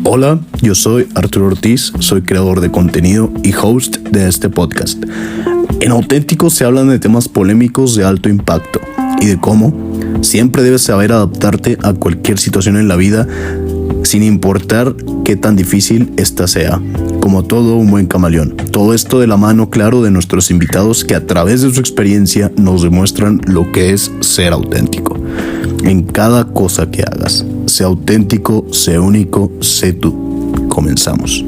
Hola, yo soy Arturo Ortiz, soy creador de contenido y host de este podcast. En Auténtico se hablan de temas polémicos de alto impacto y de cómo siempre debes saber adaptarte a cualquier situación en la vida sin importar qué tan difícil ésta sea, como todo un buen camaleón. Todo esto de la mano, claro, de nuestros invitados que a través de su experiencia nos demuestran lo que es ser auténtico. En cada cosa que hagas, sé auténtico, sé único, sé tú. Comenzamos.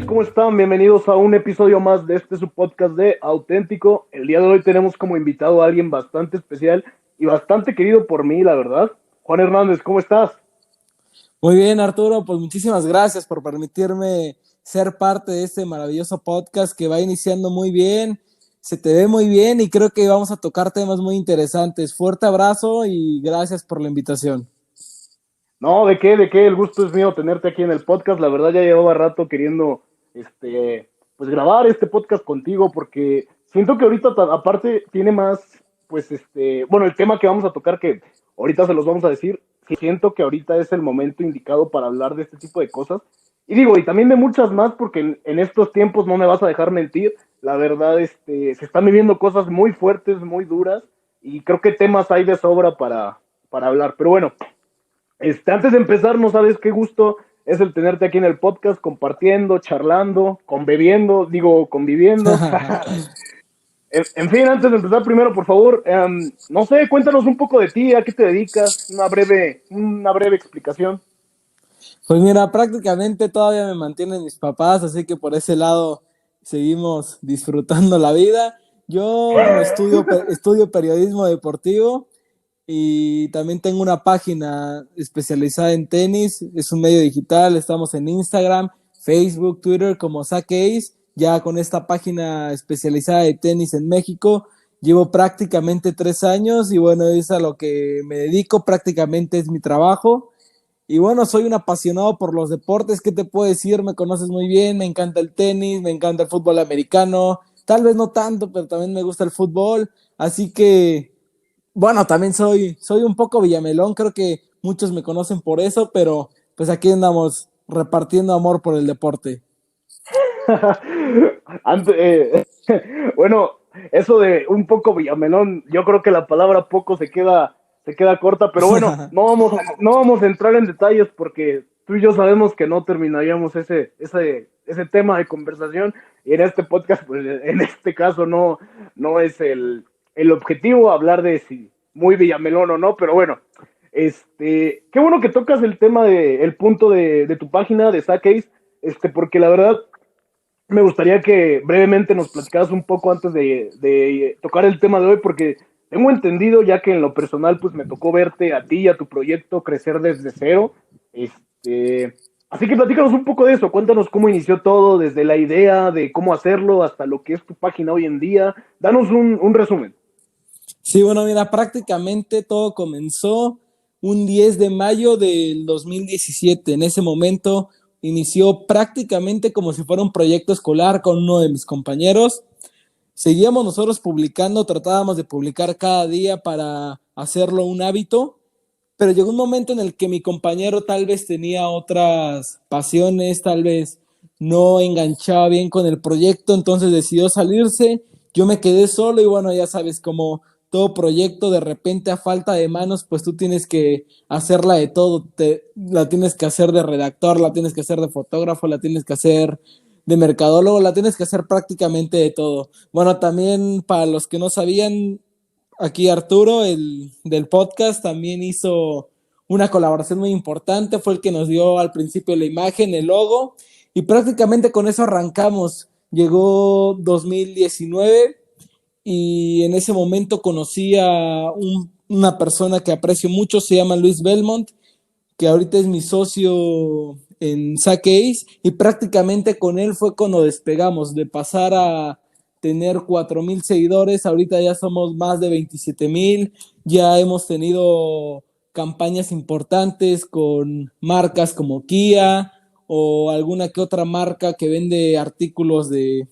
¿Cómo están? Bienvenidos a un episodio más de su podcast de Auténtico. El día de hoy tenemos como invitado a alguien bastante especial y bastante querido por mí, la verdad. Juan Hernández, ¿cómo estás? Muy bien, Arturo, pues muchísimas gracias por permitirme ser parte de este maravilloso podcast que va iniciando muy bien. Se te ve muy bien y creo que vamos a tocar temas muy interesantes. Fuerte abrazo y gracias por la invitación. No, ¿de qué? El gusto es mío tenerte aquí en el podcast. La verdad ya llevaba rato queriendo, pues grabar este podcast contigo porque siento que ahorita aparte tiene más, pues bueno, el tema que vamos a tocar que ahorita se los vamos a decir, siento que ahorita es el momento indicado para hablar de este tipo de cosas. Y digo, y también de muchas más porque en estos tiempos no me vas a dejar mentir. La verdad, se están viviendo cosas muy fuertes, muy duras, y creo que temas hay de sobra para hablar. Pero bueno, antes de empezar, no sabes qué gusto es el tenerte aquí en el podcast, compartiendo, charlando, conviviendo. En fin, antes de empezar, primero, por favor, no sé, cuéntanos un poco de ti, a qué te dedicas, una breve explicación. Pues mira, prácticamente todavía me mantienen mis papás, así que por ese lado seguimos disfrutando la vida. Yo estudio periodismo deportivo y también tengo una página especializada en tenis. Es un medio digital, estamos en Instagram, Facebook, Twitter como Saque Ace. Ya con esta página especializada de tenis en México llevo prácticamente 3 años y bueno, es a lo que me dedico, prácticamente es mi trabajo. Y bueno, soy un apasionado por los deportes. ¿Qué te puedo decir? Me conoces muy bien, me encanta el tenis, me encanta el fútbol americano, tal vez no tanto, pero también me gusta el fútbol. Así que, bueno, también soy un poco villamelón, creo que muchos me conocen por eso, pero pues aquí andamos repartiendo amor por el deporte. Antes, bueno, eso de un poco Villamelón, yo creo que la palabra poco se queda corta, pero bueno, no vamos a entrar en detalles porque tú y yo sabemos que no terminaríamos ese tema de conversación, y en este podcast, pues en este caso no es el objetivo hablar de si muy Villamelón o no, pero bueno, qué bueno que tocas el tema el punto de tu página de Sackcase, porque la verdad me gustaría que brevemente nos platicaras un poco antes de tocar el tema de hoy, porque tengo entendido, ya que en lo personal pues me tocó verte a ti y a tu proyecto crecer desde cero. Así que platícanos un poco de eso, cuéntanos cómo inició todo, desde la idea de cómo hacerlo hasta lo que es tu página hoy en día. Danos un resumen. Sí, bueno, mira, prácticamente todo comenzó un 10 de mayo del 2017. En ese momento inició prácticamente como si fuera un proyecto escolar con uno de mis compañeros. Seguíamos nosotros publicando, tratábamos de publicar cada día para hacerlo un hábito, pero llegó un momento en el que mi compañero tal vez tenía otras pasiones, tal vez no enganchaba bien con el proyecto, entonces decidió salirse. Yo me quedé solo y bueno, ya sabes, como todo proyecto, de repente a falta de manos, pues tú tienes que hacerla de todo, la tienes que hacer de redactor, la tienes que hacer de fotógrafo, la tienes que hacer de mercadólogo, la tienes que hacer prácticamente de todo. Bueno, también para los que no sabían, aquí Arturo, el del podcast, también hizo una colaboración muy importante, fue el que nos dio al principio la imagen, el logo, y prácticamente con eso arrancamos. Llegó 2019 y en ese momento conocí a una persona que aprecio mucho, se llama Luis Belmont, que ahorita es mi socio en Saque Ace, y prácticamente con él fue cuando despegamos de pasar a tener 4,000 seguidores, ahorita ya somos más de 27,000, ya hemos tenido campañas importantes con marcas como Kia o alguna que otra marca que vende artículos de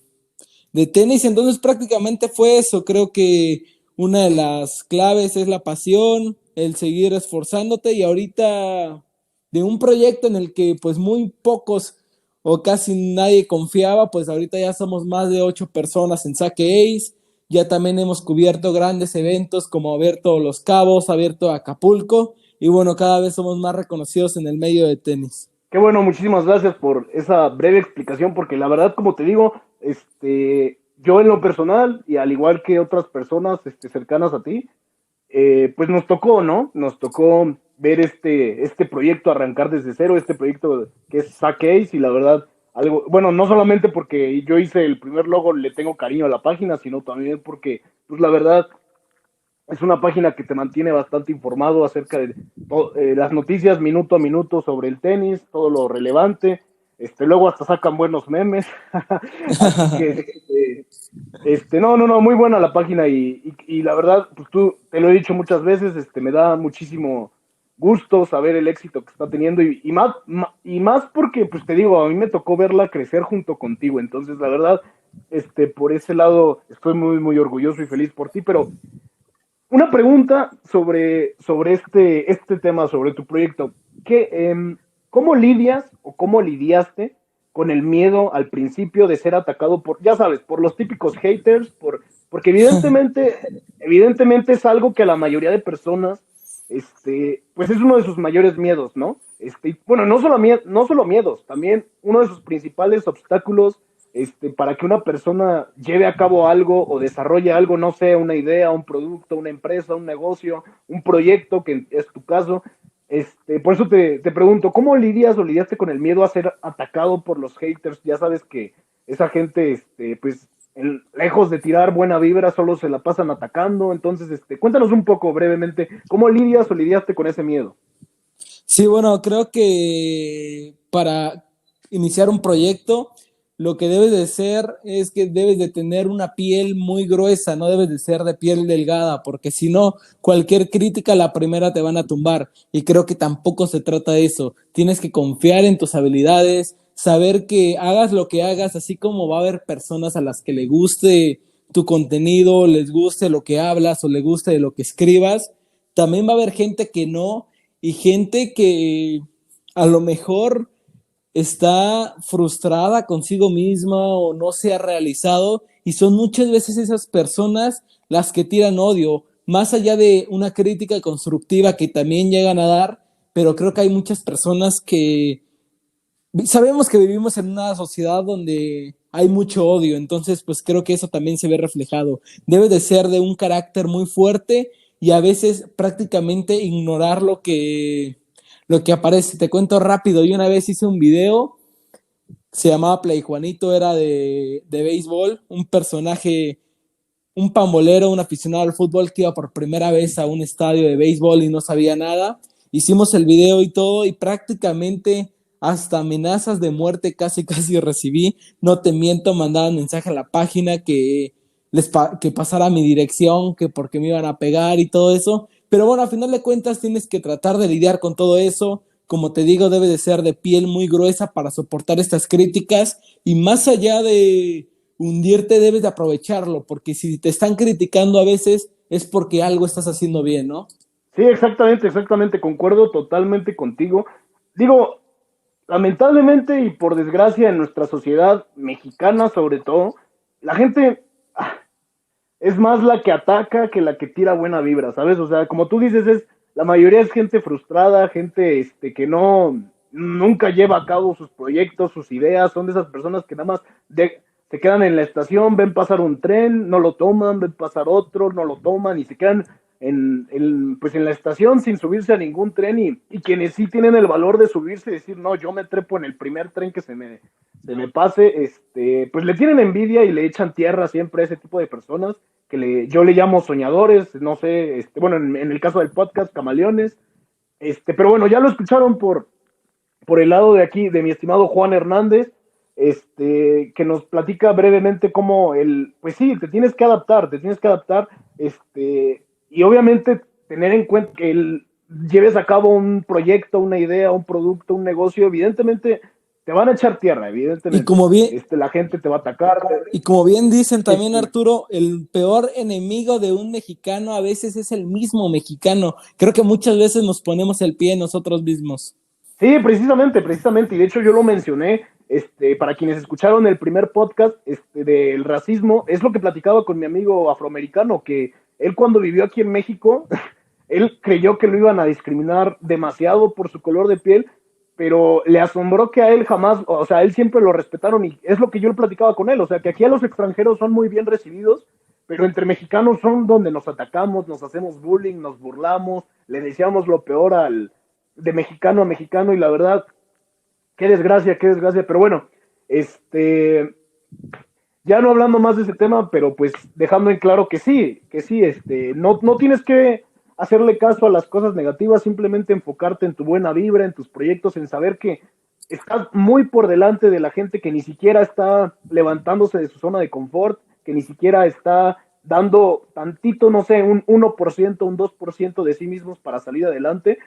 tenis, entonces prácticamente fue eso. Creo que una de las claves es la pasión, el seguir esforzándote, y ahorita de un proyecto en el que pues muy pocos o casi nadie confiaba, pues ahorita ya somos más de 8 personas en Saque Ace. Ya también hemos cubierto grandes eventos como abierto Los Cabos, abierto Acapulco, y bueno, cada vez somos más reconocidos en el medio de tenis. Qué bueno, muchísimas gracias por esa breve explicación, porque la verdad, como te digo, yo en lo personal, y al igual que otras personas cercanas a ti, pues nos tocó, ¿no? Nos tocó ver este proyecto arrancar desde cero, este proyecto que es Saque Ace, y la verdad, algo, bueno, no solamente porque yo hice el primer logo, le tengo cariño a la página, sino también porque, pues la verdad, es una página que te mantiene bastante informado acerca de las noticias minuto a minuto sobre el tenis, todo lo relevante. Luego hasta sacan buenos memes. Así que, no, muy buena la página y la verdad, pues tú, te lo he dicho muchas veces, me da muchísimo gusto saber el éxito que está teniendo y más porque, pues te digo, a mí me tocó verla crecer junto contigo. Entonces, la verdad, por ese lado estoy muy, muy orgulloso y feliz por ti, pero una pregunta sobre este tema, sobre tu proyecto. ¿Cómo lidias o cómo lidiaste con el miedo al principio de ser atacado por, ya sabes, por los típicos haters, porque evidentemente es algo que a la mayoría de personas, pues es uno de sus mayores miedos, ¿no? Bueno, no solo miedos, también uno de sus principales obstáculos para que una persona lleve a cabo algo o desarrolle algo, no sé, una idea, un producto, una empresa, un negocio, un proyecto, que es tu caso. Por eso te pregunto, ¿cómo lidias o lidiaste con el miedo a ser atacado por los haters? Ya sabes que esa gente, pues, lejos de tirar buena vibra, solo se la pasan atacando. Entonces, cuéntanos un poco brevemente, ¿cómo lidias o lidiaste con ese miedo? Sí, bueno, creo que para iniciar un proyecto, lo que debes de ser es que debes de tener una piel muy gruesa, no debes de ser de piel delgada, porque si no, cualquier crítica a la primera te van a tumbar. Y creo que tampoco se trata de eso. Tienes que confiar en tus habilidades, saber que hagas lo que hagas, así como va a haber personas a las que le guste tu contenido, les guste lo que hablas o le guste lo que escribas, también va a haber gente que no, y gente que a lo mejor está frustrada consigo misma o no se ha realizado, y son muchas veces esas personas las que tiran odio, más allá de una crítica constructiva que también llegan a dar, pero creo que hay muchas personas que sabemos que vivimos en una sociedad donde hay mucho odio, entonces pues creo que eso también se ve reflejado. Debe de ser de un carácter muy fuerte y a veces prácticamente ignorar lo que aparece. Te cuento rápido, yo una vez hice un video, se llamaba Play Juanito, era de béisbol, un personaje, un pambolero, un aficionado al fútbol que iba por primera vez a un estadio de béisbol y no sabía nada. Hicimos el video y todo y prácticamente hasta amenazas de muerte casi recibí. No te miento, mandaban mensaje a la página que pasara mi dirección, que porque me iban a pegar y todo eso. Pero bueno, a final de cuentas tienes que tratar de lidiar con todo eso. Como te digo, debe de ser de piel muy gruesa para soportar estas críticas y más allá de hundirte debes de aprovecharlo, porque si te están criticando a veces es porque algo estás haciendo bien, ¿no? Sí, exactamente, concuerdo totalmente contigo. Digo, lamentablemente y por desgracia en nuestra sociedad mexicana sobre todo, la gente es más la que ataca que la que tira buena vibra, ¿sabes? O sea, como tú dices, la mayoría es gente frustrada, gente que nunca lleva a cabo sus proyectos, sus ideas, son de esas personas que nada más se quedan en la estación, ven pasar un tren, no lo toman, ven pasar otro, no lo toman y se quedan pues en la estación sin subirse a ningún tren y quienes sí tienen el valor de subirse y decir, no, yo me trepo en el primer tren que se me pase, pues le tienen envidia y le echan tierra siempre a ese tipo de personas yo le llamo soñadores, no sé, bueno, en el caso del podcast, camaleones, pero bueno, ya lo escucharon por el lado de aquí, de mi estimado Juan Hernández, que nos platica brevemente cómo pues sí, te tienes que adaptar, y obviamente tener en cuenta que lleves a cabo un proyecto, una idea, un producto, un negocio, evidentemente te van a echar tierra, evidentemente. Y como bien, la gente te va a atacar. Y como bien dicen también, Arturo, el peor enemigo de un mexicano a veces es el mismo mexicano. Creo que muchas veces nos ponemos el pie nosotros mismos. Sí, precisamente, y de hecho yo lo mencioné, para quienes escucharon el primer podcast, del racismo, es lo que platicaba con mi amigo afroamericano, que él cuando vivió aquí en México, él creyó que lo iban a discriminar demasiado por su color de piel, pero le asombró que a él jamás, o sea, a él siempre lo respetaron, y es lo que yo le platicaba con él, o sea, que aquí a los extranjeros son muy bien recibidos, pero entre mexicanos son donde nos atacamos, nos hacemos bullying, nos burlamos, le decíamos lo peor de mexicano a mexicano, y la verdad, qué desgracia, pero bueno, este, ya no hablando más de ese tema, pero pues dejando en claro que sí, no tienes que hacerle caso a las cosas negativas, simplemente enfocarte en tu buena vibra, en tus proyectos, en saber que estás muy por delante de la gente que ni siquiera está levantándose de su zona de confort, que ni siquiera está dando tantito, no sé, un 1%, un 2% de sí mismos para salir adelante.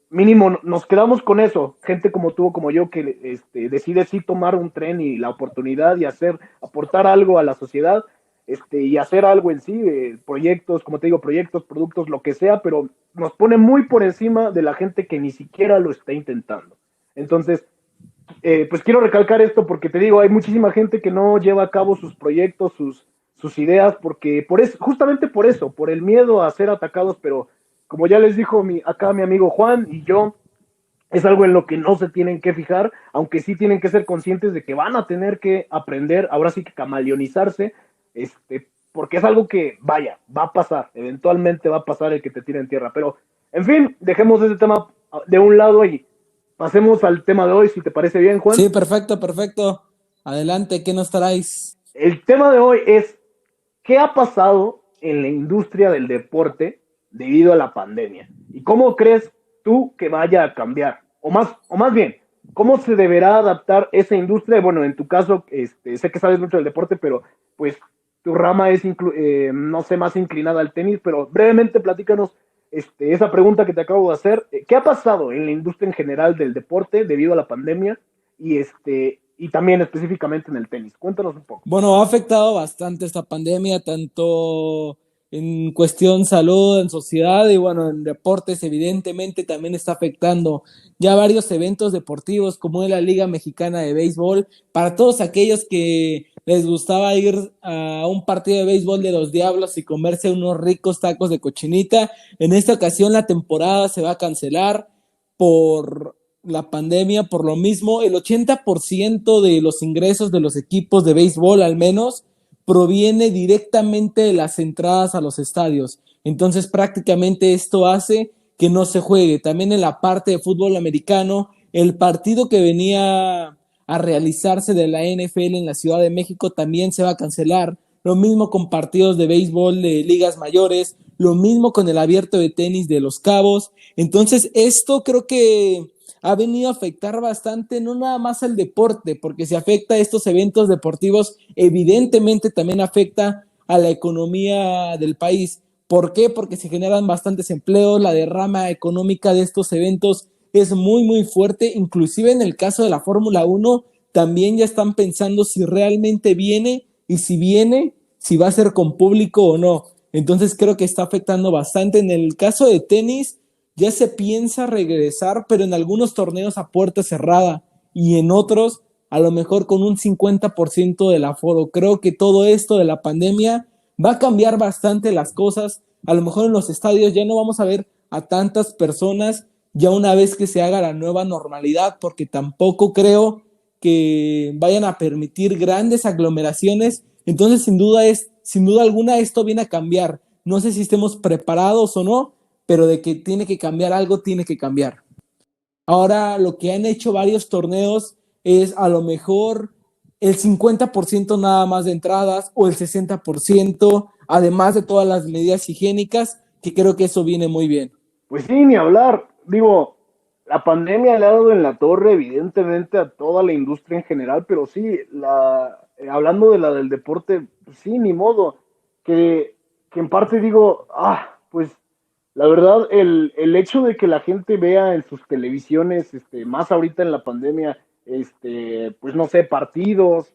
Mínimo nos quedamos con eso, gente como tú, como yo, que decide sí tomar un tren y la oportunidad y aportar algo a la sociedad, y hacer algo en sí, proyectos, como te digo, proyectos, productos, lo que sea, pero nos pone muy por encima de la gente que ni siquiera lo está intentando. Entonces, pues quiero recalcar esto porque te digo, hay muchísima gente que no lleva a cabo sus proyectos, sus ideas, porque justamente por eso, por el miedo a ser atacados, pero como ya les dijo acá mi amigo Juan y yo, es algo en lo que no se tienen que fijar, aunque sí tienen que ser conscientes de que van a tener que aprender, ahora sí que camaleonizarse, porque es algo que, vaya, va a pasar, eventualmente va a pasar el que te tire en tierra, pero, en fin, dejemos ese tema de un lado y pasemos al tema de hoy, si te parece bien, Juan. Sí, perfecto, perfecto. Adelante, ¿qué nos traes? El tema de hoy es qué ha pasado en la industria del deporte debido a la pandemia y cómo crees tú que vaya a cambiar, o más bien, cómo se deberá adaptar esa industria. Bueno, en tu caso, sé que sabes mucho del deporte, pero pues tu rama es, no sé, más inclinada al tenis, pero brevemente platícanos esa pregunta que te acabo de hacer. ¿Qué ha pasado en la industria en general del deporte debido a la pandemia y también específicamente en el tenis? Cuéntanos un poco. Bueno, ha afectado bastante esta pandemia, tanto en cuestión salud, en sociedad y bueno, en deportes evidentemente también está afectando ya varios eventos deportivos como es la Liga Mexicana de Béisbol. Para todos aquellos que les gustaba ir a un partido de béisbol de los Diablos y comerse unos ricos tacos de cochinita, en esta ocasión la temporada se va a cancelar por la pandemia. Por lo mismo, el 80% de los ingresos de los equipos de béisbol, al menos, proviene directamente de las entradas a los estadios. Entonces, prácticamente esto hace que no se juegue. También en la parte de fútbol americano, el partido que venía a realizarse de la NFL en la Ciudad de México también se va a cancelar. Lo mismo con partidos de béisbol de ligas mayores, lo mismo con el abierto de tenis de Los Cabos. Entonces, esto creo que ha venido a afectar bastante, no nada más al deporte, porque si afecta a estos eventos deportivos, evidentemente también afecta a la economía del país. ¿Por qué? Porque se generan bastantes empleos, la derrama económica de estos eventos es muy, muy fuerte. Inclusive en el caso de la Fórmula 1, también ya están pensando si realmente viene y si viene, si va a ser con público o no. Entonces creo que está afectando bastante. En el caso de tenis, ya se piensa regresar, pero en algunos torneos a puerta cerrada y en otros a lo mejor con un 50% del aforo. Creo que todo esto de la pandemia va a cambiar bastante las cosas. A lo mejor en los estadios ya no vamos a ver a tantas personas ya una vez que se haga la nueva normalidad, porque tampoco creo que vayan a permitir grandes aglomeraciones. Entonces, sin duda alguna, esto viene a cambiar. No sé si estemos preparados o no, pero de que tiene que cambiar algo, tiene que cambiar. Ahora, lo que han hecho varios torneos es a lo mejor el 50% nada más de entradas o el 60%, además de todas las medidas higiénicas, que creo que eso viene muy bien. Pues sí, ni hablar. Digo, la pandemia le ha dado en la torre, evidentemente, a toda la industria en general, pero sí, hablando de la del deporte, pues sí, ni modo. Que en parte digo, pues la verdad, el hecho de que la gente vea en sus televisiones, más ahorita en la pandemia, pues no sé, partidos,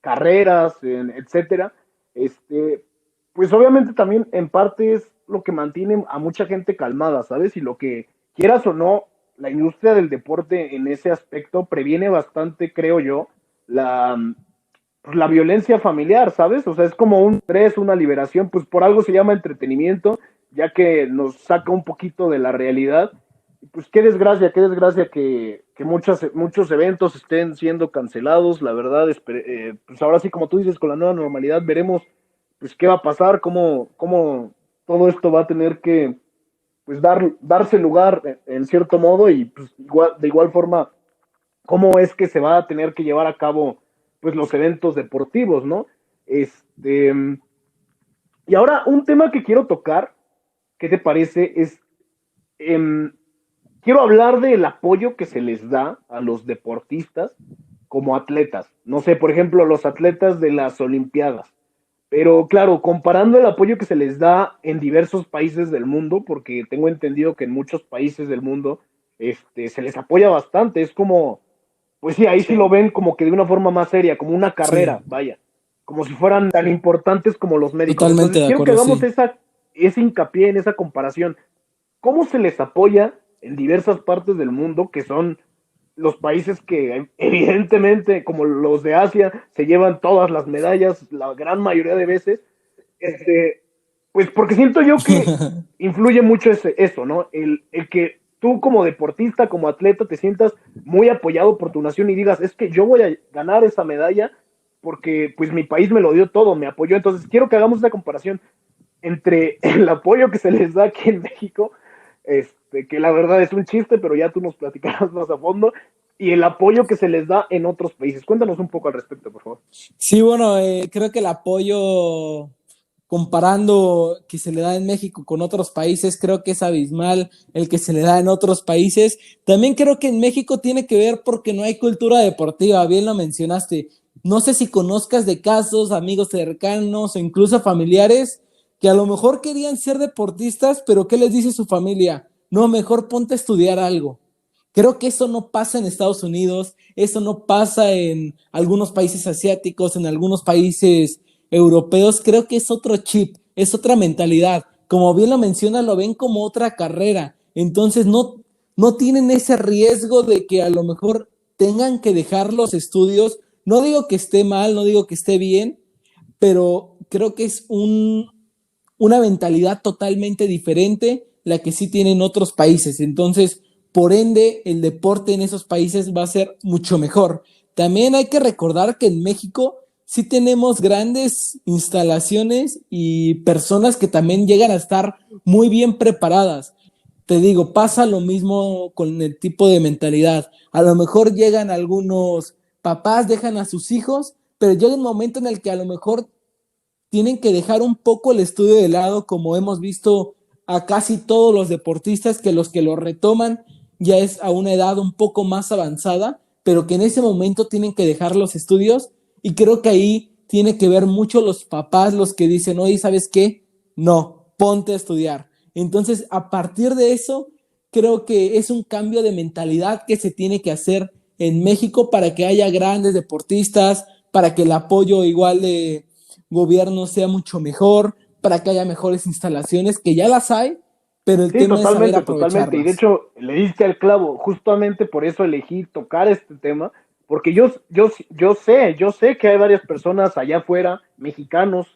carreras, etcétera, pues obviamente también en parte es lo que mantiene a mucha gente calmada, ¿sabes? Y lo que quieras o no, la industria del deporte en ese aspecto previene bastante, creo yo, la violencia familiar, ¿sabes? O sea, es como un estrés, una liberación, pues por algo se llama entretenimiento, ya que nos saca un poquito de la realidad. Pues qué desgracia que muchos eventos estén siendo cancelados, la verdad, pues ahora sí, como tú dices, con la nueva normalidad veremos pues qué va a pasar, cómo todo esto va a tener que pues darse lugar en cierto modo y pues de igual forma cómo es que se va a tener que llevar a cabo pues los eventos deportivos, ¿no? Este, y ahora un tema que quiero tocar, ¿qué te parece? Eh, Quiero hablar del apoyo que se les da a los deportistas como atletas. No sé, por ejemplo, los atletas de las Olimpiadas. Pero claro, comparando el apoyo que se les da en diversos países del mundo, porque tengo entendido que en muchos países del mundo se les apoya bastante. Es como, pues sí, ahí sí lo ven como que de una forma más seria, como una carrera, Sí, vaya, como si fueran tan importantes como los médicos. totalmente Entonces, de quiero que acuerdo, hagamos sí. ese hincapié en esa comparación. ¿Cómo se les apoya en diversas partes del mundo, que son los países que evidentemente, como los de Asia, se llevan todas las medallas la gran mayoría de veces? Este, pues porque siento yo que influye mucho eso, ¿no? El que tú como deportista, como atleta, te sientas muy apoyado por tu nación y digas, es que yo voy a ganar esa medalla porque pues mi país me lo dio todo, me apoyó. Entonces quiero que hagamos una comparación entre el apoyo que se les da aquí en México, que la verdad es un chiste, pero ya tú nos platicarás más a fondo, y el apoyo que se les da en otros países. Cuéntanos un poco al respecto, por favor. Sí, bueno, creo que el apoyo comparando que se le da en México con otros países, creo que es abismal el que se le da en otros países. También creo que en México tiene que ver porque no hay cultura deportiva, bien lo mencionaste. No sé si conozcas de casos, amigos cercanos o incluso familiares que a lo mejor querían ser deportistas, pero ¿qué les dice su familia? No, mejor ponte a estudiar algo. Creo que eso no pasa en Estados Unidos, eso no pasa en algunos países asiáticos, en algunos países europeos. Creo que es otro chip, es otra mentalidad. Como bien lo menciona, lo ven como otra carrera. Entonces no tienen ese riesgo de que a lo mejor tengan que dejar los estudios. No digo que esté mal, no digo que esté bien, pero creo que es una mentalidad totalmente diferente la que sí tienen otros países. Entonces, por ende, el deporte en esos países va a ser mucho mejor. También hay que recordar que en México sí tenemos grandes instalaciones y personas que también llegan a estar muy bien preparadas. Te digo, pasa lo mismo con el tipo de mentalidad. A lo mejor llegan algunos papás, dejan a sus hijos, pero llega un momento en el que a lo mejor tienen que dejar un poco el estudio de lado, como hemos visto a casi todos los deportistas, que los que lo retoman ya es a una edad un poco más avanzada, pero que en ese momento tienen que dejar los estudios, y creo que ahí tiene que ver mucho los papás, los que dicen, oye, ¿sabes qué? No, ponte a estudiar. Entonces, a partir de eso, creo que es un cambio de mentalidad que se tiene que hacer en México para que haya grandes deportistas, para que el apoyo igual de gobierno sea mucho mejor, para que haya mejores instalaciones, que ya las hay, pero el Sí, tema es saber totalmente, totalmente. Y de aprovecharlas. hecho, le diste al clavo. Justamente por eso elegí tocar este tema, porque yo sé que hay varias personas allá afuera, mexicanos,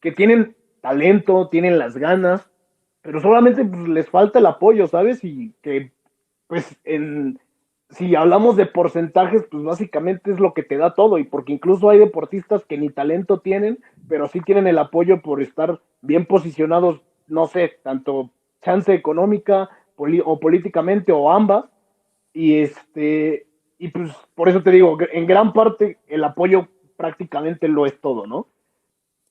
que tienen talento, tienen las ganas, pero solamente pues, les falta el apoyo, ¿sabes? Y que, pues, si hablamos de porcentajes, pues básicamente es lo que te da todo, y porque incluso hay deportistas que ni talento tienen, pero sí tienen el apoyo por estar bien posicionados, no sé, tanto chance económica o políticamente o ambas, y y pues por eso te digo, en gran parte el apoyo prácticamente lo es todo, ¿no?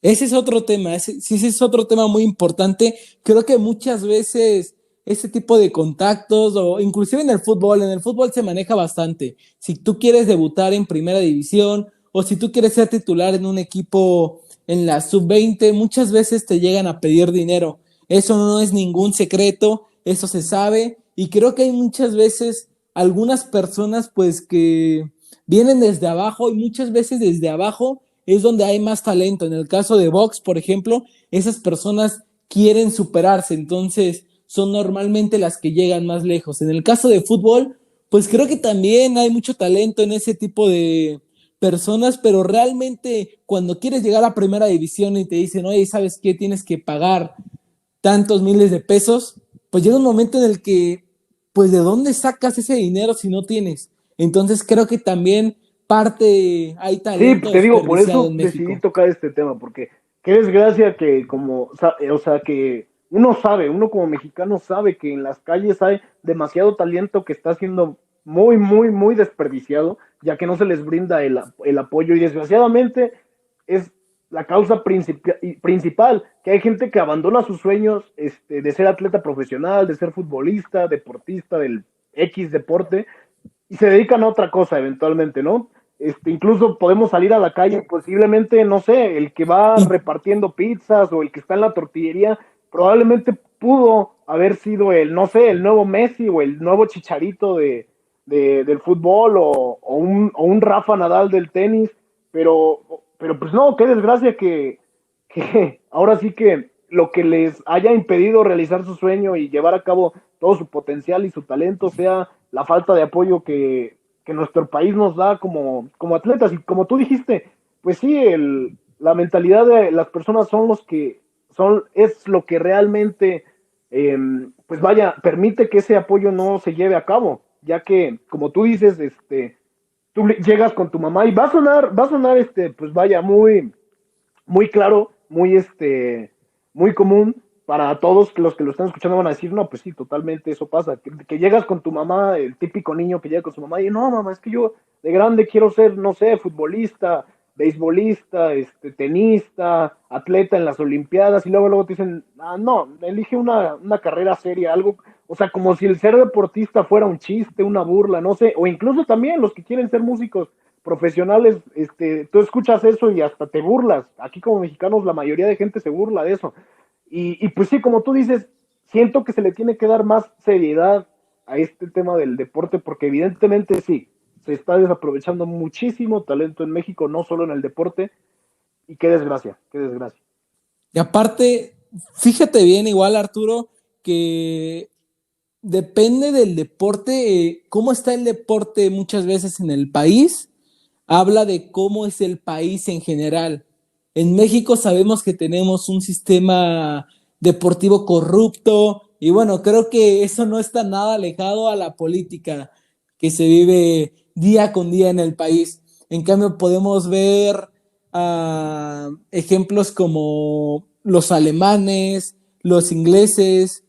Ese es otro tema, ese es otro tema muy importante. Creo que muchas veces ese tipo de contactos, o inclusive en el fútbol se maneja bastante. Si tú quieres debutar en primera división o si tú quieres ser titular en un equipo en la sub-20, muchas veces te llegan a pedir dinero. Eso no es ningún secreto, eso se sabe, y creo que hay muchas veces algunas personas pues que vienen desde abajo, y muchas veces desde abajo es donde hay más talento. En el caso de box, por ejemplo, esas personas quieren superarse, entonces son normalmente las que llegan más lejos. En el caso de fútbol, pues creo que también hay mucho talento en ese tipo de personas, pero realmente cuando quieres llegar a primera división y te dicen, oye, ¿sabes qué? Tienes que pagar tantos miles de pesos, pues llega un momento en el que, pues, ¿de dónde sacas ese dinero si no tienes? Entonces creo que también hay Sí, talento te digo, por desperdiciado eso en decidí México. tocar este tema, porque qué desgracia que o sea, que uno como mexicano sabe que en las calles hay demasiado talento que está siendo muy, muy, muy desperdiciado, ya que no se les brinda el apoyo y desgraciadamente es la causa principal, que hay gente que abandona sus sueños de ser atleta profesional, de ser futbolista, deportista del X deporte, y se dedican a otra cosa eventualmente, ¿no? Incluso podemos salir a la calle, posiblemente, no sé, el que va Y repartiendo pizzas o el que está en la tortillería, probablemente pudo haber sido el, no sé, el nuevo Messi o el nuevo Chicharito del fútbol o un Rafa Nadal del tenis, pero pues no, qué desgracia que ahora sí que lo que les haya impedido realizar su sueño y llevar a cabo todo su potencial y su talento sea la falta de apoyo que nuestro país nos da como atletas. Y como tú dijiste, pues sí, la mentalidad de las personas es lo que realmente, pues vaya, permite que ese apoyo no se lleve a cabo, ya que, como tú dices, tú llegas con tu mamá y va a sonar, pues vaya, muy, muy claro, muy común para todos los que lo están escuchando van a decir, no, pues sí, totalmente eso pasa, que llegas con tu mamá, el típico niño que llega con su mamá y no, mamá, es que yo de grande quiero ser, no sé, futbolista, beisbolista, tenista, atleta en las olimpiadas y luego te dicen, ah, no, elige una carrera seria, algo, o sea, como si el ser deportista fuera un chiste, una burla, no sé, o incluso también los que quieren ser músicos profesionales, tú escuchas eso y hasta te burlas. Aquí como mexicanos la mayoría de gente se burla de eso. Y pues sí, como tú dices, siento que se le tiene que dar más seriedad a este tema del deporte porque evidentemente sí, se está desaprovechando muchísimo talento en México, no solo en el deporte, y qué desgracia, qué desgracia. Y aparte, fíjate bien, igual Arturo, que depende del deporte, cómo está el deporte muchas veces en el país, habla de cómo es el país en general. En México sabemos que tenemos un sistema deportivo corrupto y bueno, creo que eso no está nada alejado a la política que se vive día con día en el país. En cambio, podemos ver ejemplos como los alemanes, los ingleses,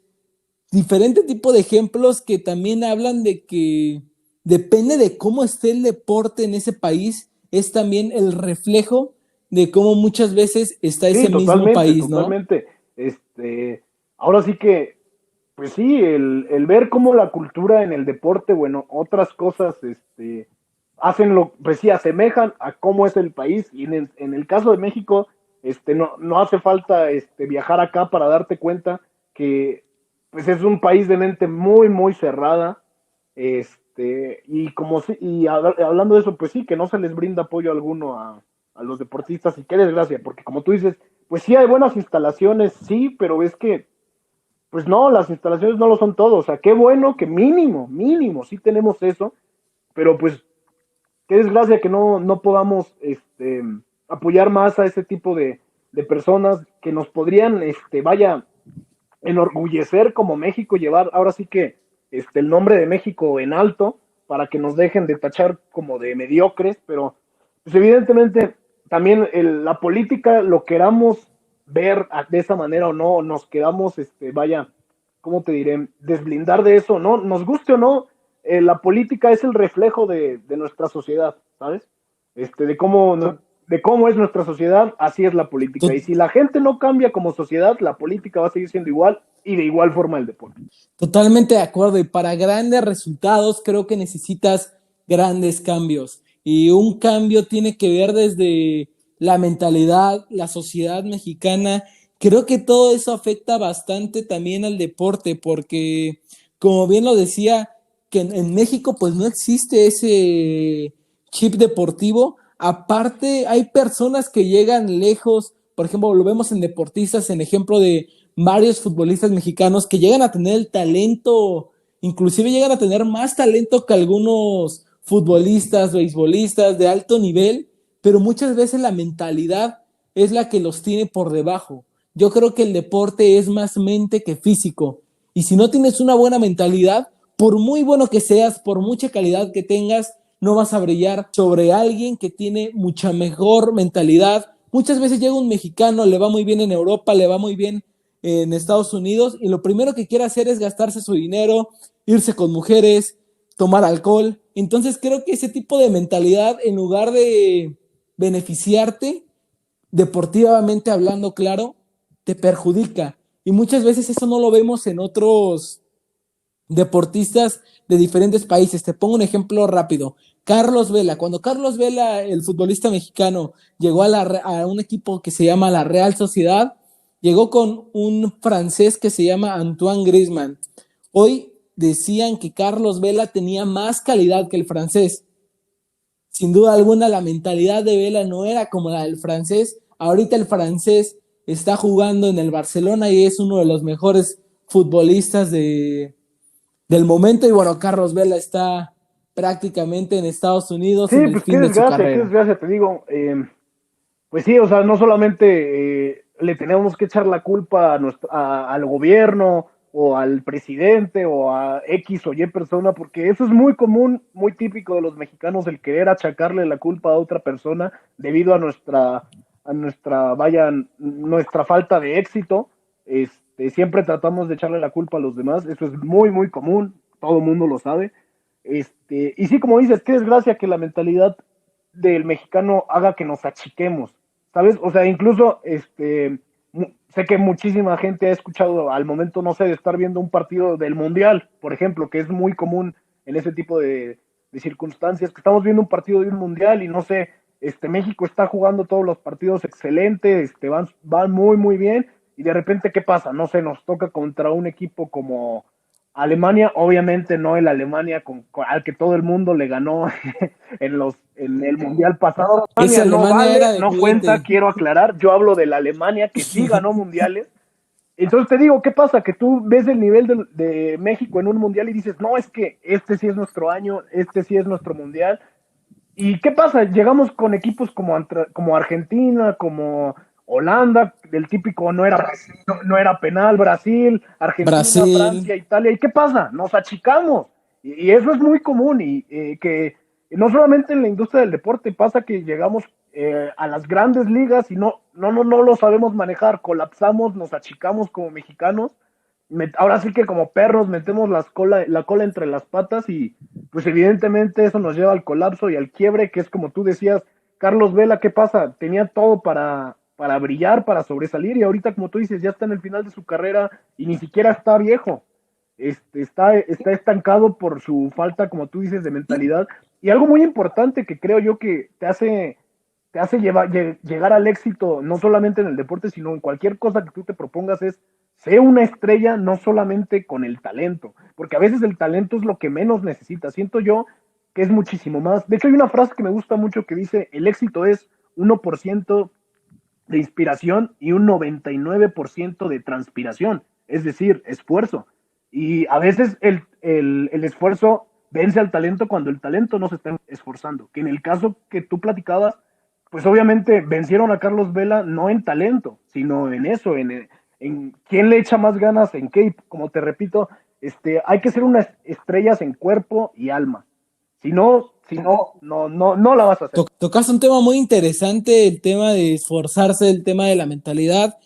diferente tipo de ejemplos que también hablan de que depende de cómo esté el deporte en ese país, es también el reflejo de cómo muchas veces está Sí, ese mismo totalmente, país, ¿no? totalmente. Ahora sí que, pues sí, el ver cómo la cultura en el deporte, bueno, otras cosas, pues sí, asemejan a cómo es el país. Y en el caso de México, no hace falta, viajar acá para darte cuenta que, pues es un país de mente muy, muy cerrada. Hablando de eso, pues sí, que no se les brinda apoyo alguno a los deportistas y qué desgracia, porque como tú dices, pues sí hay buenas instalaciones, sí, pero es que, pues no, las instalaciones no lo son todo, o sea, qué bueno que mínimo, mínimo, sí tenemos eso, pero pues qué desgracia que no podamos apoyar más a ese tipo de personas que nos podrían, vaya, enorgullecer como México, llevar ahora sí que el nombre de México en alto para que nos dejen de tachar como de mediocres, pero pues evidentemente también la política lo queramos ver de esa manera o no, nos queramos, vaya, ¿cómo te diré? Desblindar de eso, ¿no? Nos guste o no, la política es el reflejo de nuestra sociedad, ¿sabes? De cómo es nuestra sociedad, así es la política. Y si la gente no cambia como sociedad, la política va a seguir siendo igual y de igual forma el deporte. Totalmente de acuerdo. Y para grandes resultados creo que necesitas grandes cambios. Y un cambio tiene que ver desde la mentalidad, la sociedad mexicana. Creo que todo eso afecta bastante también al deporte, porque como bien lo decía, que en México pues no existe ese chip deportivo. Aparte, hay personas que llegan lejos, por ejemplo, lo vemos en deportistas, en ejemplo de varios futbolistas mexicanos que llegan a tener el talento, inclusive llegan a tener más talento que algunos futbolistas, beisbolistas de alto nivel, pero muchas veces la mentalidad es la que los tiene por debajo. Yo creo que el deporte es más mente que físico, y si no tienes una buena mentalidad, por muy bueno que seas, por mucha calidad que tengas, no vas a brillar sobre alguien que tiene mucha mejor mentalidad. Muchas veces llega un mexicano, le va muy bien en Europa, le va muy bien en Estados Unidos, y lo primero que quiere hacer es gastarse su dinero, irse con mujeres, tomar alcohol. Entonces creo que ese tipo de mentalidad, en lugar de beneficiarte, deportivamente hablando, claro, te perjudica. Y muchas veces eso no lo vemos en otros deportistas de diferentes países. Te pongo un ejemplo rápido. Carlos Vela. Cuando Carlos Vela, el futbolista mexicano, llegó a un equipo que se llama la Real Sociedad, llegó con un francés que se llama Antoine Griezmann. Hoy decían que Carlos Vela tenía más calidad que el francés. Sin duda alguna, la mentalidad de Vela no era como la del francés. Ahorita el francés está jugando en el Barcelona y es uno de los mejores futbolistas del momento. Y bueno, Carlos Vela está prácticamente en Estados Unidos. Sí, en el pues fin de su carrera. qué desgracia, te digo. Pues sí, o sea, no solamente le tenemos que echar la culpa al gobierno o al presidente o a X o Y persona, porque eso es muy común, muy típico de los mexicanos, el querer achacarle la culpa a otra persona debido a nuestra falta de éxito. Siempre tratamos de echarle la culpa a los demás, eso es muy, muy común, todo el mundo lo sabe. Y sí, como dices, qué desgracia que la mentalidad del mexicano haga que nos achiquemos, ¿sabes? O sea, incluso sé que muchísima gente ha escuchado al momento, no sé, de estar viendo un partido del Mundial, por ejemplo, que es muy común en ese tipo de circunstancias, que estamos viendo un partido de un Mundial y no sé, México está jugando todos los partidos excelentes, van muy, muy bien, y de repente, ¿qué pasa? No sé, nos toca contra un equipo como Alemania, obviamente no el Alemania al que todo el mundo le ganó en el Mundial pasado. Esa Alemania era de no juguete. cuenta, quiero aclarar, yo hablo de la Alemania que sí ganó mundiales. Entonces te digo, ¿qué pasa? Que tú ves el nivel de México en un mundial y dices, no, es que este sí es nuestro año, este sí es nuestro mundial. ¿Y qué pasa? Llegamos con equipos como Argentina, como Holanda, del típico no era penal, Brasil, Argentina, Francia, Italia. ¿Y qué pasa? Nos achicamos. Y eso es muy común. Y que no solamente en la industria del deporte pasa que llegamos a las grandes ligas y no lo sabemos manejar, colapsamos, nos achicamos como mexicanos. Ahora sí que como perros metemos la cola entre las patas y pues evidentemente eso nos lleva al colapso y al quiebre, que es como tú decías, Carlos Vela, ¿qué pasa? Tenía todo para brillar, para sobresalir, y ahorita, como tú dices, ya está en el final de su carrera y ni siquiera está viejo. Está estancado por su falta, como tú dices, de mentalidad. Y algo muy importante que creo yo que te hace llegar al éxito, no solamente en el deporte, sino en cualquier cosa que tú te propongas, es ser una estrella no solamente con el talento, porque a veces el talento es lo que menos necesitas. Siento yo que es muchísimo más. De hecho, hay una frase que me gusta mucho que dice, el éxito es 1% de inspiración y un 99% de transpiración, es decir, esfuerzo. Y a veces el esfuerzo vence al talento cuando el talento no se está esforzando, que en el caso que tú platicabas, pues obviamente vencieron a Carlos Vela no en talento, sino en eso, en quién le echa más ganas, en qué, como te repito, hay que ser unas estrellas en cuerpo y alma. Si no la vas a hacer. Tocaste un tema muy interesante, el tema de esforzarse, el tema de la mentalidad.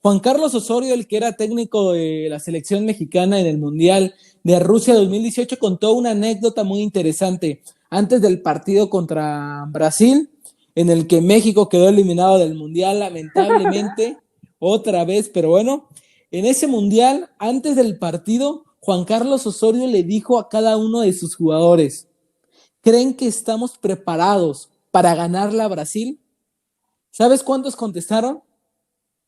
Juan Carlos Osorio, el que era técnico de la selección mexicana en el Mundial de Rusia 2018, contó una anécdota muy interesante antes del partido contra Brasil, en el que México quedó eliminado del Mundial, lamentablemente, otra vez, pero bueno, en ese Mundial, antes del partido, Juan Carlos Osorio le dijo a cada uno de sus jugadores, ¿creen que estamos preparados para ganarle a Brasil? ¿Sabes cuántos contestaron?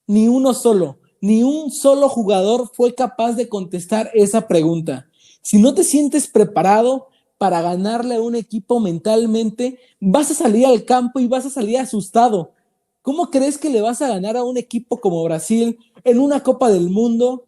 Ni uno solo, ni un solo jugador fue capaz de contestar esa pregunta. Si no te sientes preparado para ganarle a un equipo mentalmente, vas a salir al campo y vas a salir asustado. ¿Cómo crees que le vas a ganar a un equipo como Brasil en una Copa del Mundo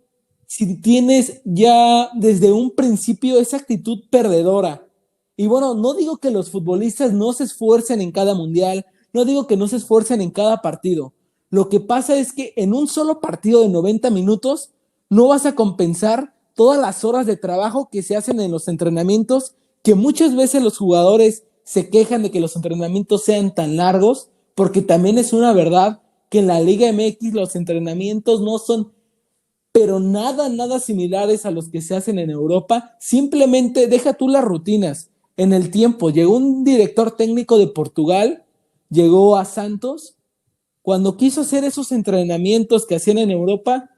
si tienes ya desde un principio esa actitud perdedora? Y bueno, no digo que los futbolistas no se esfuercen en cada mundial, no digo que no se esfuercen en cada partido. Lo que pasa es que en un solo partido de 90 minutos no vas a compensar todas las horas de trabajo que se hacen en los entrenamientos, que muchas veces los jugadores se quejan de que los entrenamientos sean tan largos, porque también es una verdad que en la Liga MX los entrenamientos no son pero nada similares a los que se hacen en Europa. Simplemente deja tú las rutinas. En el tiempo, llegó un director técnico de Portugal, llegó a Santos, cuando quiso hacer esos entrenamientos que hacían en Europa,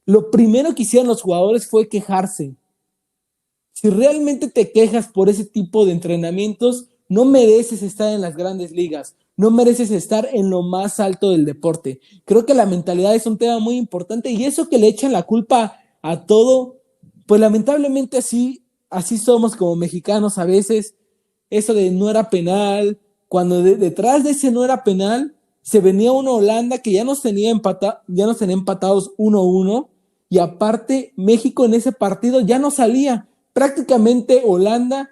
lo primero que hicieron los jugadores fue quejarse. Si realmente te quejas por ese tipo de entrenamientos, no mereces estar en las grandes ligas, no mereces estar en lo más alto del deporte. Creo que la mentalidad es un tema muy importante y eso que le echan la culpa a todo, pues lamentablemente así somos como mexicanos a veces. Eso de no era penal, cuando detrás de ese no era penal, se venía una Holanda que ya nos tenía empatados 1-1 y aparte México en ese partido ya no salía. Prácticamente Holanda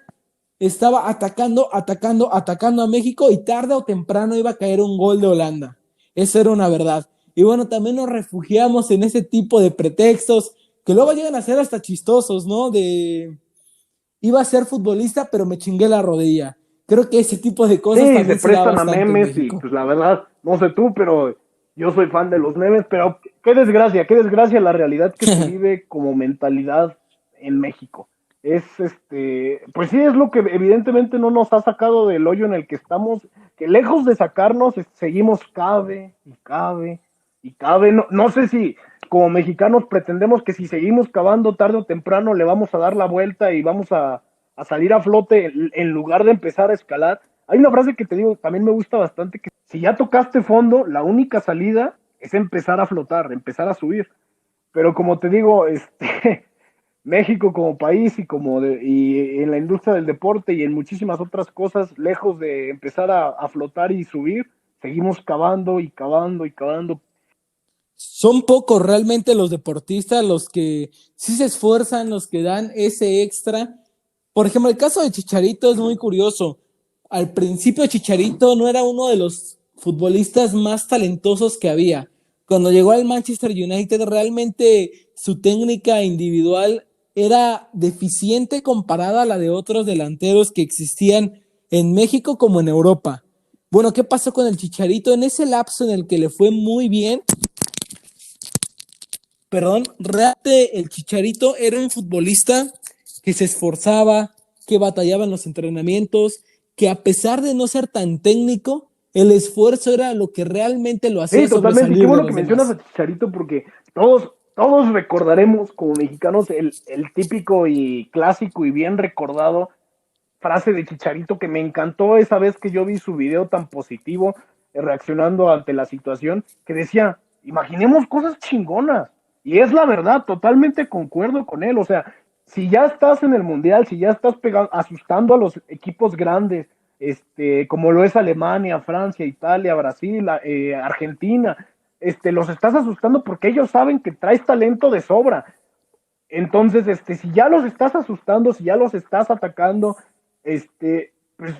estaba atacando a México y tarde o temprano iba a caer un gol de Holanda. Eso era una verdad. Y bueno, también nos refugiamos en ese tipo de pretextos que luego llegan a ser hasta chistosos, ¿no? Iba a ser futbolista, pero me chingué la rodilla. Creo que ese tipo de cosas Sí, también se se da prestan a bastante en memes y México. pues la verdad, no sé tú, pero yo soy fan de los memes, pero qué desgracia la realidad que se vive como mentalidad en México. Es pues sí es lo que evidentemente no nos ha sacado del hoyo en el que estamos, que lejos de sacarnos seguimos cabe. No sé si como mexicanos pretendemos que si seguimos cavando tarde o temprano le vamos a dar la vuelta y vamos a salir a flote en lugar de empezar a escalar. Hay una frase que te digo, también me gusta bastante, que si ya tocaste fondo, la única salida es empezar a flotar, empezar a subir. Pero como te digo, México como país y en la industria del deporte y en muchísimas otras cosas, lejos de empezar a flotar y subir, seguimos cavando y cavando y cavando. Son pocos realmente los deportistas los que sí se esfuerzan, los que dan ese extra. Por ejemplo, el caso de Chicharito es muy curioso. Al principio Chicharito no era uno de los futbolistas más talentosos que había. Cuando llegó al Manchester United, realmente su técnica individual era deficiente comparada a la de otros delanteros que existían en México como en Europa. Bueno, ¿qué pasó con el Chicharito? En ese lapso en el que le fue muy bien, realmente el Chicharito era un futbolista que se esforzaba, que batallaba en los entrenamientos, que a pesar de no ser tan técnico, el esfuerzo era lo que realmente lo hacía Sí, totalmente. Y qué sobresalir de bueno que los mencionas demás. a Chicharito porque todos recordaremos como mexicanos el típico y clásico y bien recordado frase de Chicharito que me encantó esa vez que yo vi su video tan positivo reaccionando ante la situación, que decía, imaginemos cosas chingonas. Y es la verdad, totalmente concuerdo con él. O sea, si ya estás en el Mundial, si ya estás asustando a los equipos grandes, como lo es Alemania, Francia, Italia, Brasil, Argentina, los estás asustando porque ellos saben que traes talento de sobra. Entonces, si ya los estás asustando, si ya los estás atacando, pues,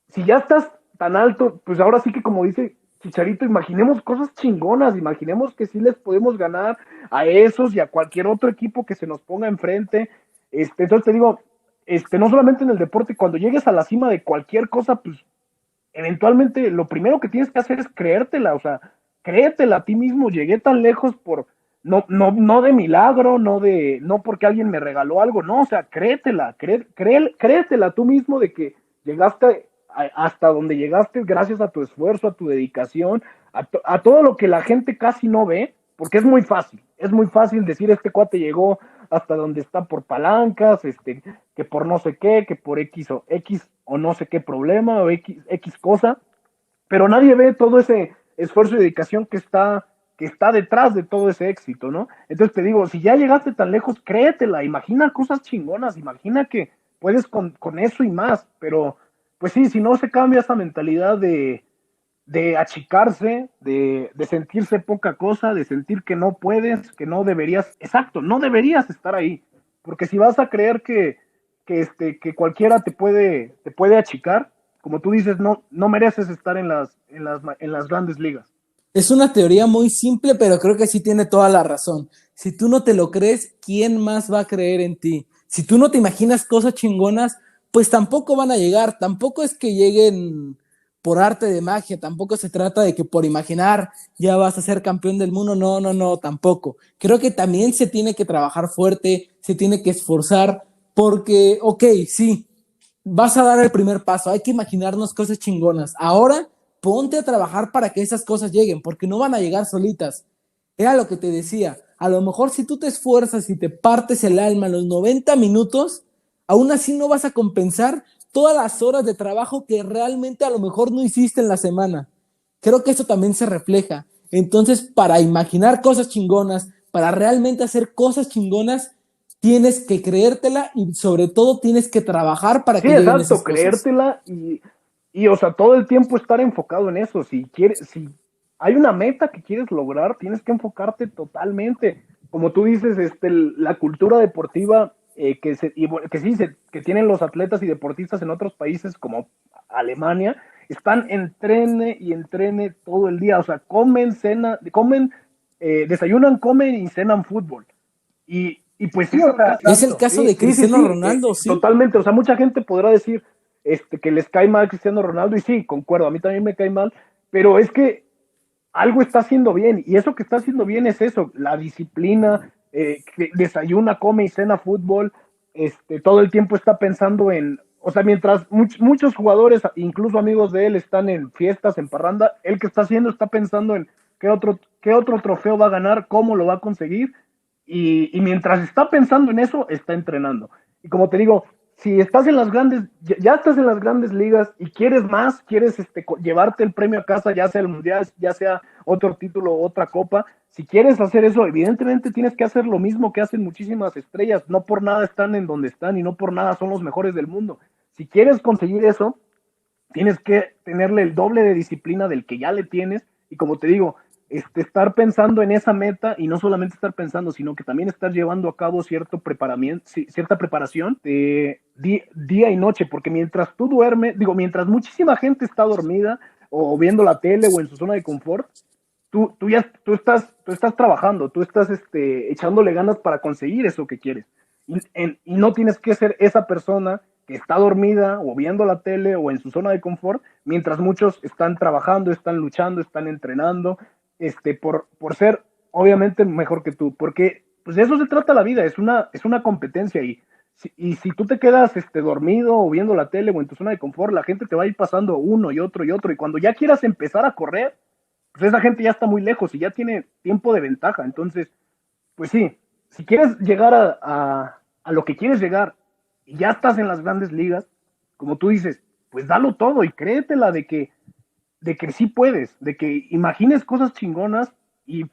si ya estás tan alto, pues ahora sí que como dice Chicharito, imaginemos cosas chingonas, imaginemos que sí les podemos ganar a esos y a cualquier otro equipo que se nos ponga enfrente. Entonces te digo, no solamente en el deporte, cuando llegues a la cima de cualquier cosa, pues eventualmente lo primero que tienes que hacer es creértela, o sea, créetela a ti mismo. Llegué tan lejos por no de milagro, no porque alguien me regaló algo, no, o sea, créetela tú mismo de que llegaste hasta donde llegaste gracias a tu esfuerzo, a tu dedicación, a todo lo que la gente casi no ve, porque es muy fácil decir este cuate llegó hasta donde está por palancas, que por no sé qué, que por X o no sé qué problema o X cosa, pero nadie ve todo ese esfuerzo y dedicación que está detrás de todo ese éxito, ¿no? Entonces te digo, si ya llegaste tan lejos, créetela, imagina cosas chingonas, imagina que puedes con eso y más, pero pues sí, si no se cambia esa mentalidad de achicarse, de sentirse poca cosa, de sentir que no puedes, que no deberías, exacto, no deberías estar ahí, porque si vas a creer que cualquiera te puede achicar, como tú dices, no mereces estar en las grandes ligas. Es una teoría muy simple, pero creo que sí tiene toda la razón. Si tú no te lo crees, ¿quién más va a creer en ti? Si tú no te imaginas cosas chingonas, pues tampoco van a llegar. Tampoco es que lleguen por arte de magia. Tampoco se trata de que por imaginar ya vas a ser campeón del mundo. No, no, no, tampoco. Creo que también se tiene que trabajar fuerte, se tiene que esforzar, porque, ok, sí, vas a dar el primer paso. Hay que imaginarnos cosas chingonas. Ahora ponte a trabajar para que esas cosas lleguen, porque no van a llegar solitas. Era lo que te decía, a lo mejor si tú te esfuerzas y te partes el alma en los 90 minutos, aún así no vas a compensar todas las horas de trabajo que realmente a lo mejor no hiciste en la semana. Creo que eso también se refleja. Entonces, para imaginar cosas chingonas, para realmente hacer cosas chingonas, tienes que creértela y sobre todo tienes que trabajar para Sí, que lleguen exacto, esas cosas. creértela o sea, todo el tiempo estar enfocado en eso. Si hay una meta que quieres lograr, tienes que enfocarte totalmente. Como tú dices, la cultura deportiva que sí, que tienen los atletas y deportistas en otros países como Alemania, están entrene y entrene todo el día. O sea, desayunan, comen y cenan fútbol. Y pues sí, o sea, Es el exacto, caso sí, de sí, sí, Cristiano sí, Ronaldo, sí. totalmente. O sea, mucha gente podrá decir que les cae mal Cristiano Ronaldo, y sí, concuerdo, a mí también me cae mal, pero es que algo está haciendo bien, y eso que está haciendo bien es eso, la disciplina, que desayuna, come y cena fútbol, todo el tiempo está pensando o sea, mientras muchos jugadores, incluso amigos de él, están en fiestas, en parranda, él que está haciendo está pensando en qué otro trofeo va a ganar, cómo lo va a conseguir, y mientras está pensando en eso, está entrenando. Y como te digo, si estás en las grandes, ya estás en las grandes ligas y quieres más, quieres llevarte el premio a casa, ya sea el mundial, ya sea otro título, otra copa, si quieres hacer eso, evidentemente tienes que hacer lo mismo que hacen muchísimas estrellas, no por nada están en donde están y no por nada son los mejores del mundo. Si quieres conseguir eso, tienes que tenerle el doble de disciplina del que ya le tienes, y como te digo, estar pensando en esa meta, y no solamente estar pensando, sino que también estar llevando a cabo cierta preparación de día y noche, porque mientras tú duermes, mientras muchísima gente está dormida o viendo la tele o en su zona de confort, tú estás trabajando, tú estás echándole ganas para conseguir eso que quieres. Y no tienes que ser esa persona que está dormida o viendo la tele o en su zona de confort, mientras muchos están trabajando, están luchando, están entrenando, por ser obviamente mejor que tú, porque pues de eso se trata la vida, es una competencia, y si tú te quedas dormido o viendo la tele o en tu zona de confort, la gente te va a ir pasando uno y otro, y cuando ya quieras empezar a correr, pues esa gente ya está muy lejos y ya tiene tiempo de ventaja. Entonces, pues sí, si quieres llegar a lo que quieres llegar y ya estás en las grandes ligas, como tú dices, pues dalo todo y créetela de que sí puedes, de que imagines cosas chingonas, y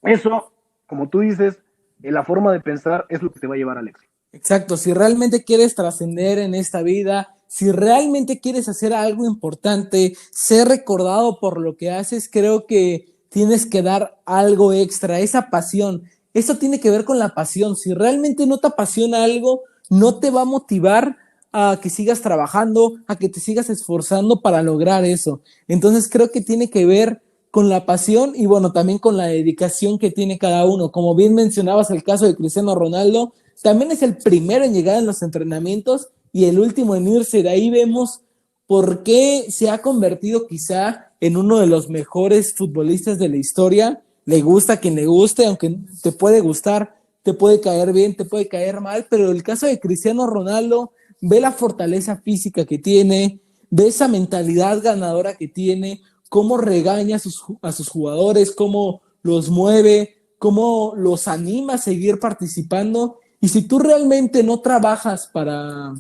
eso, como tú dices, la forma de pensar es lo que te va a llevar al éxito. Exacto, si realmente quieres trascender en esta vida, si realmente quieres hacer algo importante, ser recordado por lo que haces, creo que tienes que dar algo extra, esa pasión. Eso tiene que ver con la pasión. Si realmente no te apasiona algo, no te va a motivar a que sigas trabajando, a que te sigas esforzando para lograr eso. Entonces creo que tiene que ver con la pasión y bueno, también con la dedicación que tiene cada uno. Como bien mencionabas el caso de Cristiano Ronaldo, también es el primero en llegar en los entrenamientos y el último en irse. De ahí vemos por qué se ha convertido quizá en uno de los mejores futbolistas de la historia. Le gusta a quien le guste, aunque te puede gustar, te puede caer bien, te puede caer mal, pero el caso de Cristiano Ronaldo, ve la fortaleza física que tiene, ve esa mentalidad ganadora que tiene, cómo regaña a sus jugadores, cómo los mueve, cómo los anima a seguir participando. Y si tú realmente no trabajas para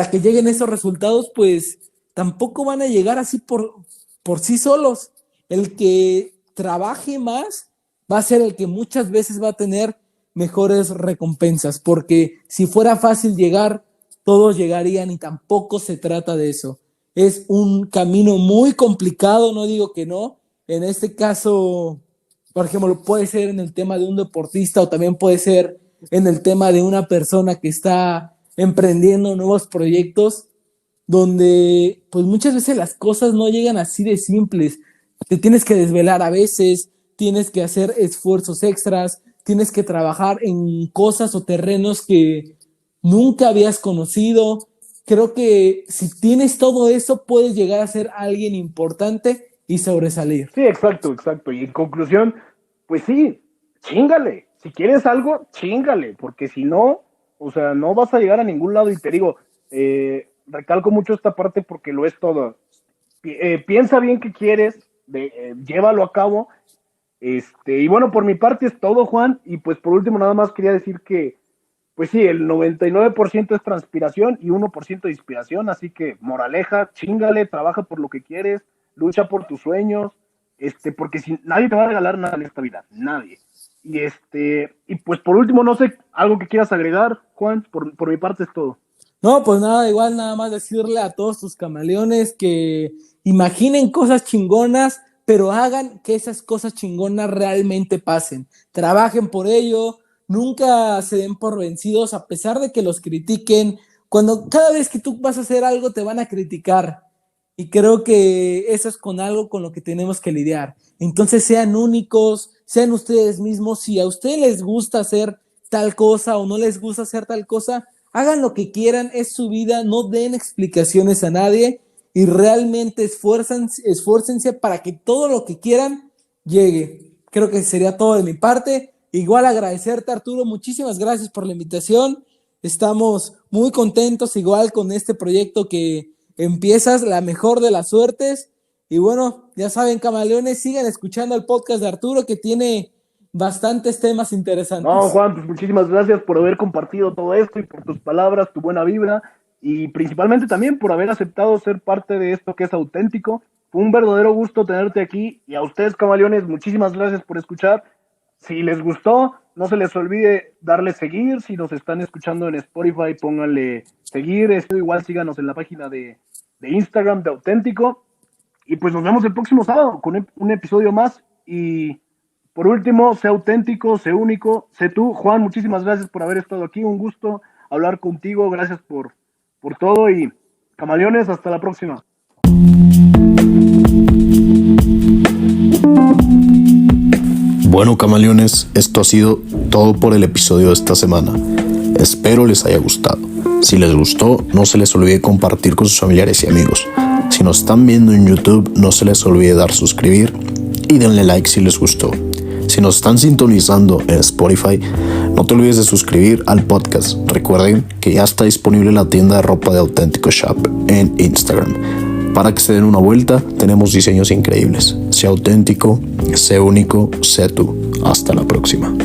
que lleguen esos resultados, pues tampoco van a llegar así por sí solos. El que trabaje más va a ser el que muchas veces va a tener mejores recompensas, porque si fuera fácil llegar, todos llegarían y tampoco se trata de eso. es un camino muy complicado, no digo que no. En este caso, por ejemplo, puede ser en el tema de un deportista o también puede ser en el tema de una persona que está emprendiendo nuevos proyectos, donde pues muchas veces las cosas no llegan así de simples. Te tienes que desvelar a veces, tienes que hacer esfuerzos extras, tienes que trabajar en cosas o terrenos que nunca habías conocido. Creo que si tienes todo eso, puedes llegar a ser alguien importante y sobresalir. Sí, exacto. Y en conclusión, pues sí, chíngale. Si quieres algo, chíngale, porque si no, o sea, no vas a llegar a ningún lado. Y te digo, recalco mucho esta parte porque lo es todo. Piensa bien qué quieres, llévalo a cabo. Y bueno, por mi parte es todo, Juan. Y pues por último, nada más quería decir que, pues sí, el 99% es transpiración y 1% de inspiración. Así que, moraleja, chíngale, trabaja por lo que quieres, lucha por tus sueños, porque si, nadie te va a regalar nada en esta vida, nadie. Y pues por último, no sé, algo que quieras agregar, Juan, por mi parte es todo. No, pues nada, igual nada más decirle a todos tus camaleones que imaginen cosas chingonas, pero hagan que esas cosas chingonas realmente pasen. Trabajen por ello, nunca se den por vencidos, a pesar de que los critiquen. Cada vez que tú vas a hacer algo te van a criticar. Y creo que eso es con algo con lo que tenemos que lidiar. Entonces sean únicos, sean ustedes mismos. Si a ustedes les gusta hacer tal cosa o no les gusta hacer tal cosa, hagan lo que quieran, es su vida, no den explicaciones a nadie y realmente esfuércense para que todo lo que quieran llegue. Creo que sería todo de mi parte. Igual agradecerte, Arturo, muchísimas gracias por la invitación. Estamos muy contentos igual con este proyecto que empiezas, la mejor de las suertes. Y bueno, ya saben, camaleones, sigan escuchando el podcast de Arturo que tiene bastantes temas interesantes. No, Juan, pues muchísimas gracias por haber compartido todo esto y por tus palabras, tu buena vibra y principalmente también por haber aceptado ser parte de esto que es auténtico. Fue un verdadero gusto tenerte aquí y a ustedes, camaleones, muchísimas gracias por escuchar. Si les gustó, no se les olvide darle seguir. Si nos están escuchando en Spotify, pónganle seguir. Igual síganos en la página de Instagram de Auténtico. Y pues nos vemos el próximo sábado con un episodio más. Y por último, sé auténtico, sé único, sé tú. Juan, muchísimas gracias por haber estado aquí. Un gusto hablar contigo. Gracias por todo. Y camaleones, hasta la próxima. Bueno, camaleones, esto ha sido todo por el episodio de esta semana. Espero les haya gustado. Si les gustó, no se les olvide compartir con sus familiares y amigos. Si nos están viendo en YouTube, no se les olvide dar suscribir y denle like si les gustó. Si nos están sintonizando en Spotify, no te olvides de suscribir al podcast. Recuerden que ya está disponible la tienda de ropa de Auténtico Shop en Instagram. Para que se den una vuelta, tenemos diseños increíbles. Sé auténtico, sé único, sé tú. Hasta la próxima.